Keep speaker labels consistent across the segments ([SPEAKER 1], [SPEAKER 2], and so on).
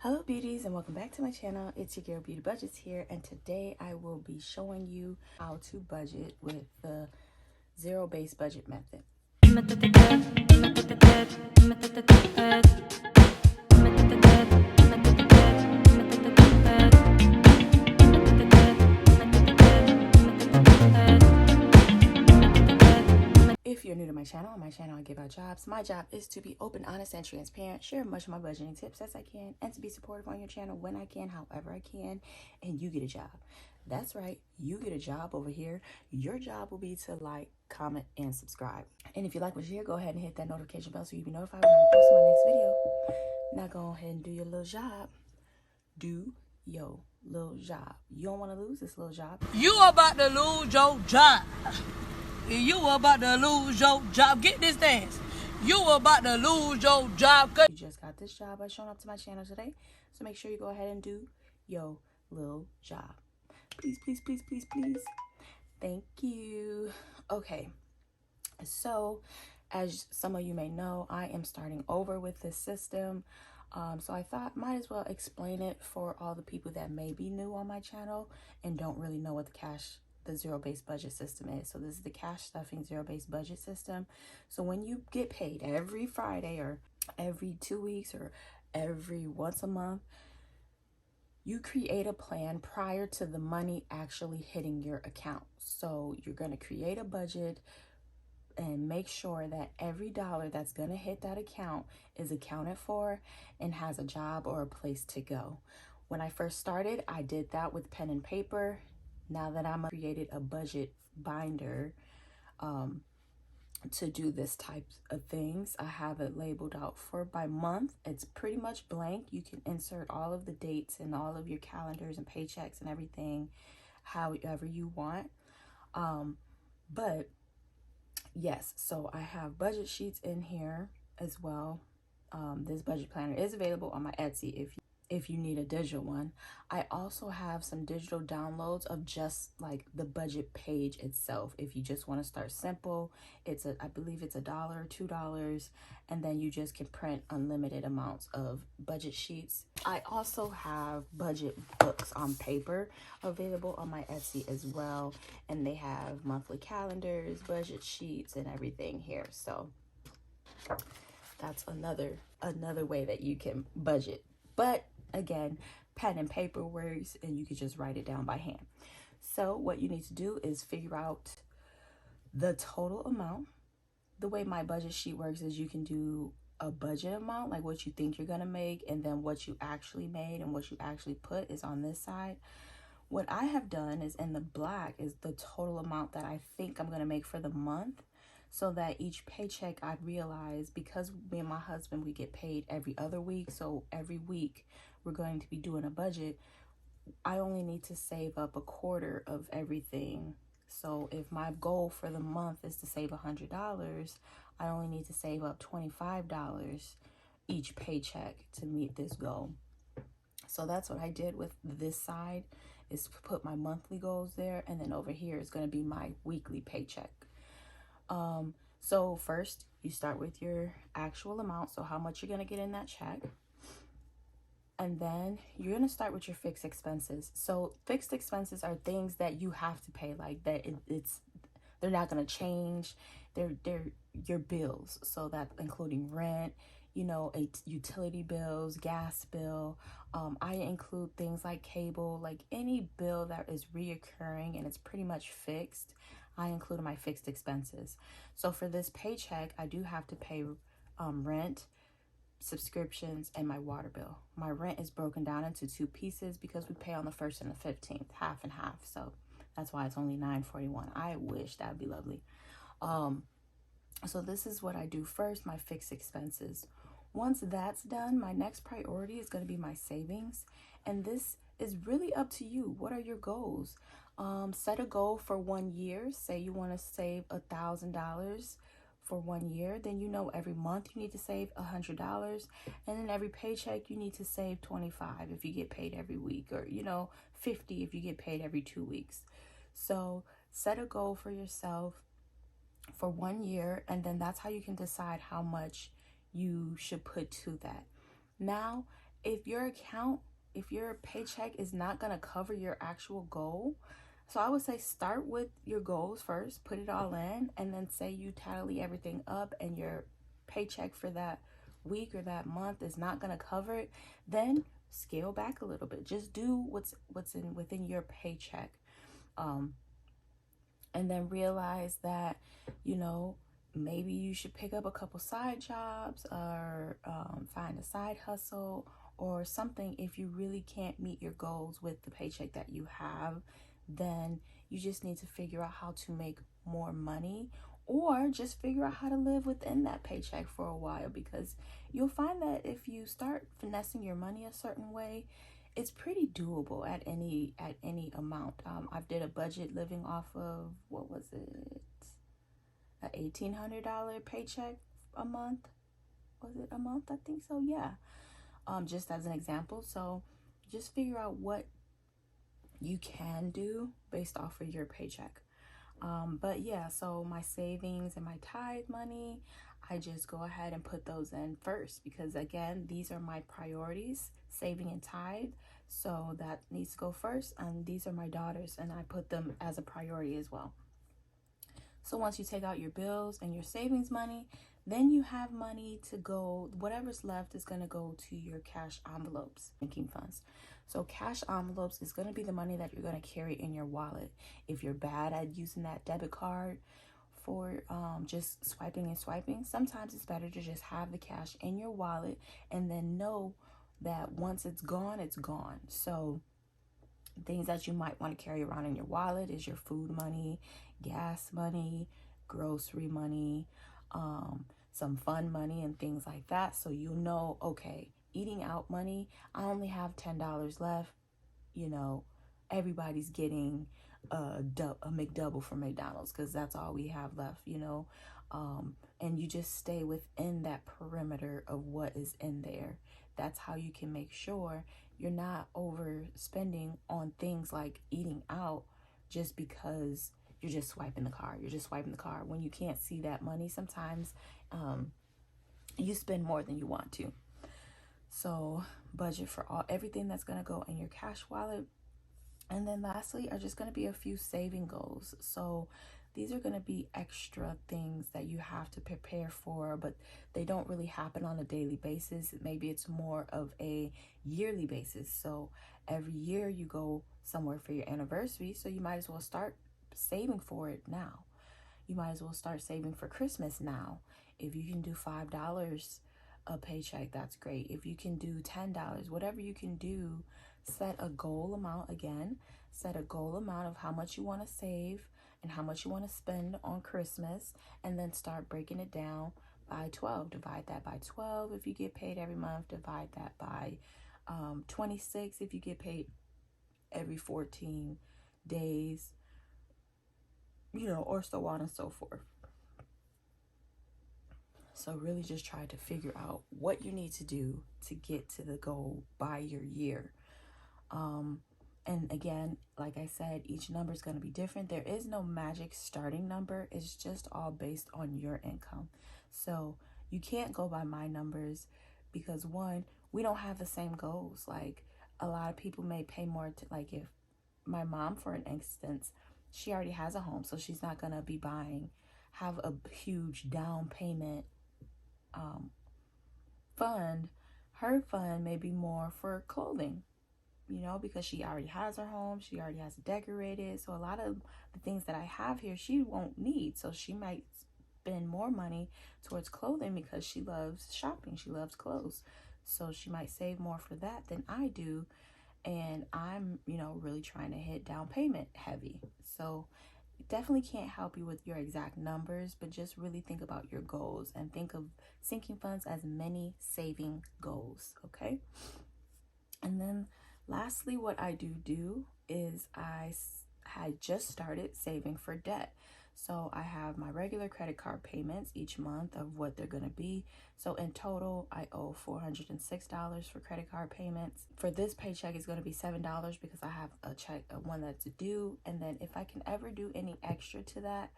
[SPEAKER 1] Hello beauties and welcome back to my channel. It's your girl Beauty Budgetz here, and today I will be showing you how to budget with the zero-based budget method. If you're new to my channel, I give out jobs. My job is to be open, honest, and transparent, share much of my budgeting tips as I can, and to be supportive on your channel when I can, however I can, and you get a job. That's right, you get a job over here. Your job will be to like, comment, and subscribe. And if you like what you hear, go ahead and hit that notification bell so you'll be notified when I post my next video. Now go ahead and do your little job. Do your little job. You don't want to lose this little job.
[SPEAKER 2] You about to lose your job. You about to lose your job. Get this dance. You about to lose your job.
[SPEAKER 1] You just got this job by showing up to my channel today. So make sure you go ahead and do your little job. Please, please, please, please, please. Thank you. Okay. So as some of you may know, I am starting over with this system. So I thought might as well explain it for all the people that may be new on my channel and don't really know what the zero-based budget system is. So this is the cash stuffing zero-based budget system. So when you get paid every Friday or every 2 weeks or every once a month, you create a plan prior to the money actually hitting your account. So you're going to create a budget and make sure that every dollar that's going to hit that account is accounted for and has a job or a place to go. When I first started, I did that with pen and paper. Now that I'm created a budget binder to do this type of things, I have it labeled out for by month. It's pretty much blank. You can insert all of the dates and all of your calendars and paychecks and everything however you want. But yes, so I have budget sheets in here as well. This budget planner is available on my Etsy if you need a digital one. I also have some digital downloads of just like the budget page itself. If you just want to start simple, I believe it's $1 or $2, and then you just can print unlimited amounts of budget sheets. I also have budget books on paper available on my Etsy as well, and they have monthly calendars, budget sheets, and everything here. So that's another way that you can budget. But again, pen and paper works, and you can just write it down by hand. So what you need to do is figure out the total amount. The way my budget sheet works is you can do a budget amount, like what you think you're gonna make, and then what you actually made and what you actually put is on this side. What I have done is in the black is the total amount that I think I'm gonna make for the month, so that each paycheck I realize, because me and my husband, we get paid every other week, so every week we're going to be doing a budget. I only need to save up a quarter of everything. So if my goal for the month is to save $100, I only need to save up $25 each paycheck to meet this goal. So that's what I did with this side, is to put my monthly goals there, and then over here is going to be my weekly paycheck. So first you start with your actual amount, so how much you're going to get in that check. And then you're going to start with your fixed expenses. So fixed expenses are things that you have to pay, like that they're not going to change. They're your bills. So that including rent, utility bills, gas bill. I include things like cable, like any bill that is reoccurring and it's pretty much fixed. I include my fixed expenses. So for this paycheck, I do have to pay rent, subscriptions, and my water bill. My rent is broken down into 2 pieces because we pay on the 1st and the 15th, half and half. So that's why it's only $9.41. I wish that'd be lovely. So this is what I do first, my fixed expenses. Once that's done, my next priority is going to be my savings. And this is really up to you. What are your goals? Set a goal for 1 year. Say you want to save $1,000 for 1 year. Then every month you need to save $100. And then every paycheck you need to save $25 if you get paid every week, or $50 if you get paid every 2 weeks. So set a goal for yourself for 1 year, and then that's how you can decide how much you should put to that. Now, if your account, if your paycheck is not going to cover your actual goal, so I would say start with your goals first, put it all in, and then say you tally everything up and your paycheck for that week or that month is not going to cover it, then scale back a little bit. Just do what's in within your paycheck. And then realize that, you know, maybe you should pick up a couple side jobs or find a side hustle or something. If you really can't meet your goals with the paycheck that you have, then you just need to figure out how to make more money, or just figure out how to live within that paycheck for a while, because you'll find that if you start finessing your money a certain way, it's pretty doable at any amount. I did a budget living off of, what was it, a $1,800 paycheck a month. Was it a month? I think so. Yeah. Just as an example. So just figure out what you can do based off of your paycheck. But yeah, so my savings and my tithe money, I just go ahead and put those in first, because again, these are my priorities, saving and tithe. So that needs to go first, and these are my daughters, and I put them as a priority as well. So once you take out your bills and your savings money, then you have money to go, whatever's left is going to go to your cash envelopes, sinking funds. So cash envelopes is going to be the money that you're going to carry in your wallet. If you're bad at using that debit card for just swiping and swiping, sometimes it's better to just have the cash in your wallet and then know that once it's gone, it's gone. So things that you might want to carry around in your wallet is your food money, gas money, grocery money, some fun money and things like that. So you know, okay, eating out money, I only have $10 left. You know, everybody's getting a McDouble from McDonald's because that's all we have left, you know. And you just stay within that perimeter of what is in there. That's how you can make sure you're not overspending on things like eating out just because you're just swiping the card. You're just swiping the card when you can't see that money. Sometimes you spend more than you want to. So budget for everything that's going to go in your cash wallet. And then lastly are just going to be a few saving goals. So these are going to be extra things that you have to prepare for, but they don't really happen on a daily basis. Maybe it's more of a yearly basis. So every year you go somewhere for your anniversary, so you might as well start saving for it now. You might as well start saving for Christmas now. If you can do $5 a paycheck, that's great. If you can do $10, whatever you can do, set a goal amount again. Set a goal amount of how much you want to save and how much you want to spend on Christmas, and then start breaking it down by 12. Divide that by 12 if you get paid every month. Divide that by 26 if you get paid every 14 days, you know, or so on and so forth. So really just try to figure out what you need to do to get to the goal by your year. And again, like I said, each number is going to be different. There is no magic starting number. It's just all based on your income. So you can't go by my numbers because, one, we don't have the same goals. Like, a lot of people may pay more to, like, if my mom, for an instance, she already has a home, so she's not going to be have a huge down payment fund. Her fund may be more for clothing, you know, because she already has her home, she already has it decorated. So a lot of the things that I have here, she won't need. So she might spend more money towards clothing because she loves shopping, she loves clothes. So she might save more for that than I do. And I'm, you know, really trying to hit down payment heavy. So definitely can't help you with your exact numbers, but just really think about your goals and think of sinking funds as many saving goals, okay? And then lastly, what I do is I had just started saving for debt. So I have my regular credit card payments each month of what they're going to be. So in total, I owe $406 for credit card payments. For this paycheck, it's going to be $7 because I have one that's due. And then if I can ever do any extra to that,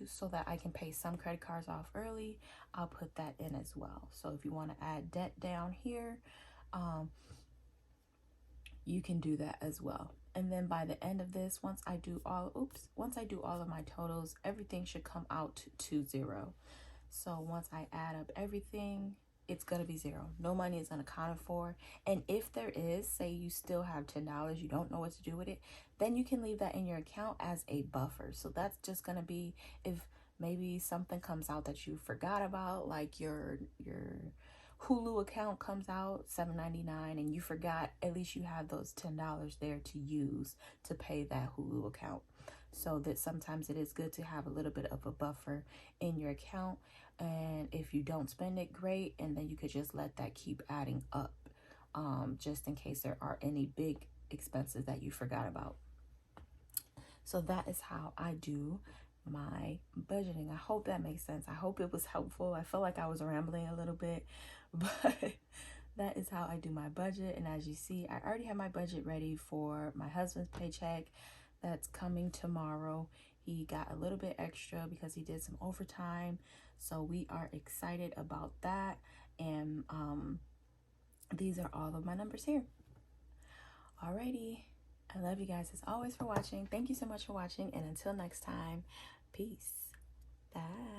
[SPEAKER 1] so that I can pay some credit cards off early, I'll put that in as well. So if you want to add debt down here, you can do that as well. And then by the end of this, once I do all of my totals, everything should come out to 0. So once I add up everything, it's going to be 0. No money is unaccounted for. And if there is, say you still have $10, you don't know what to do with it, then you can leave that in your account as a buffer. So that's just going to be if maybe something comes out that you forgot about, like your Hulu account comes out $7.99 and you forgot, at least you have those $10 there to use to pay that Hulu account. So that sometimes it is good to have a little bit of a buffer in your account. And if you don't spend it, great. And then you could just let that keep adding up, just in case there are any big expenses that you forgot about. So that is how I do my budgeting. I hope that makes sense. I hope it was helpful. I feel like I was rambling a little bit, but that is how I do my budget. And as you see, I already have my budget ready for my husband's paycheck that's coming tomorrow. He got a little bit extra because he did some overtime. So we are excited about that. And these are all of my numbers here. Alrighty. I love you guys as always for watching. Thank you so much for watching. And until next time, peace. Bye.